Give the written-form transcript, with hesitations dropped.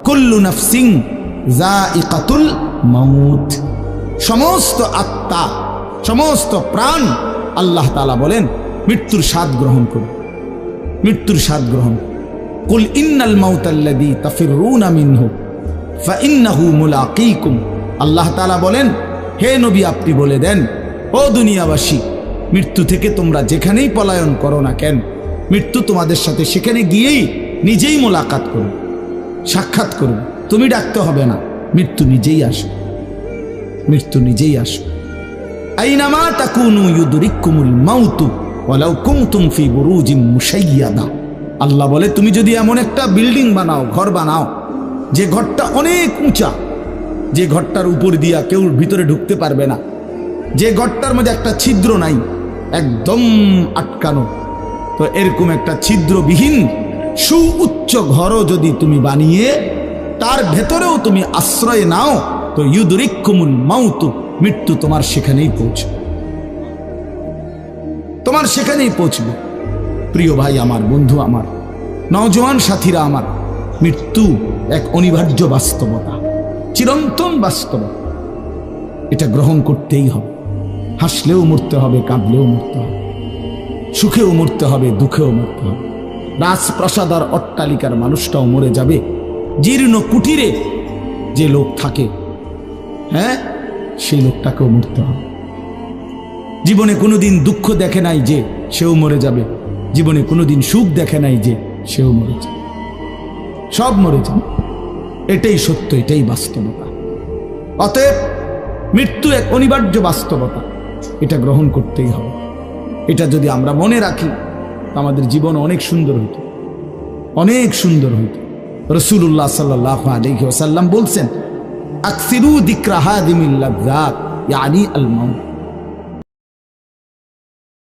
কুল্লু নাফসিন যায়িকাতুল মাউত, সমস্ত আত্মা, সমস্ত প্রাণ আল্লাহ তাআলা বলেন মৃত্যুর স্বাদ গ্রহণ করুন, মৃত্যুর স্বাদ গ্রহণ। কুল ইন্নাল মাউতাল্লাযী তাফিররুনা মিনহু ফাইন্নাহু মুলাকীকুম, আল্লাহ তাআলা বলেন হে নবী আপনি বলে দেন, ও দুনিয়াবাসী, মৃত্যু থেকে তোমরা যেখানেই পলায়ন করো না কেন, মৃত্যু তোমাদের সাথে সেখানে গিয়েই নিজেই মোলাকাত করুন, সাক্ষাৎ করুন। তুমি ডাকতে হবে না, মৃত্যু নিজেই আসো, মৃত্যু নিজেই আসো। আইনামা তাকুনু ইউদরিকুমুল মাউতু ওয়ালাউ কুনতুম ফি বুরুজিম মুশাইয়াদা, আল্লাহ বলে তুমি যদি এমন একটা বিল্ডিং বানাও, ঘর বানাও, যে ঘরটা অনেক উঁচা, যে ঘরটার উপর দিয়া কেউ ভিতরে ঢুকতে পারবে না, যে ঘরটার মধ্যে একটা ছিদ্র নাই, একদম আটকানো, তো এরকম একটা ছিদ্রবিহীন সুউচ্চ ঘরও যদি তুমি বানিয়ে তার ভেতরেও তুমি আশ্রয় নাও, তো ইউদরিকুমুল মাউতু, মৃত্যু তোমার সেখানেই পৌঁছবে, তোমার সেখানেই পৌঁছবে। প্রিয় ভাই আমার, বন্ধু আমার, নওজোয়ান সাথীরা আমার, মৃত্যু এক অনিবার্য বাস্তবতা, চিরন্তন বাস্তবতা, এটা গ্রহণ করতেই হবে। হাসলেও মরতে হবে, কাঁদলেও মরতে হবে, সুখেও মরতে হবে, দুঃখেও মরতে হবে। রাজপ্রাসাদ আর অট্টালিকার মানুষটাও মরে যাবে, জীর্ণ কুটিরে যে লোক থাকে, হ্যাঁ, সেই লোকটাকেও মরতে হবে। জীবনে কোনোদিন দুঃখ দেখে নাই যে, সেও মরে যাবে। জীবনে কোনোদিন সুখ দেখে নাই যে, সেও মরে যাবে। সব মরে যাবে, এটাই সত্য, এটাই বাস্তবতা। অতএব মৃত্যু এক অনিবার্য বাস্তবতা, এটা গ্রহণ করতেই হবে। এটা যদি আমরা মনে রাখি, আমাদের জীবন অনেক সুন্দর হইত, অনেক সুন্দর হইত। রাসূলুল্লাহ সাল্লাল্লাহু আলাইহি ওয়াসাল্লাম বলছেন, আকসিরু যিকরা হাদিমিল লাযযাত ইয়ানি আল মাউত,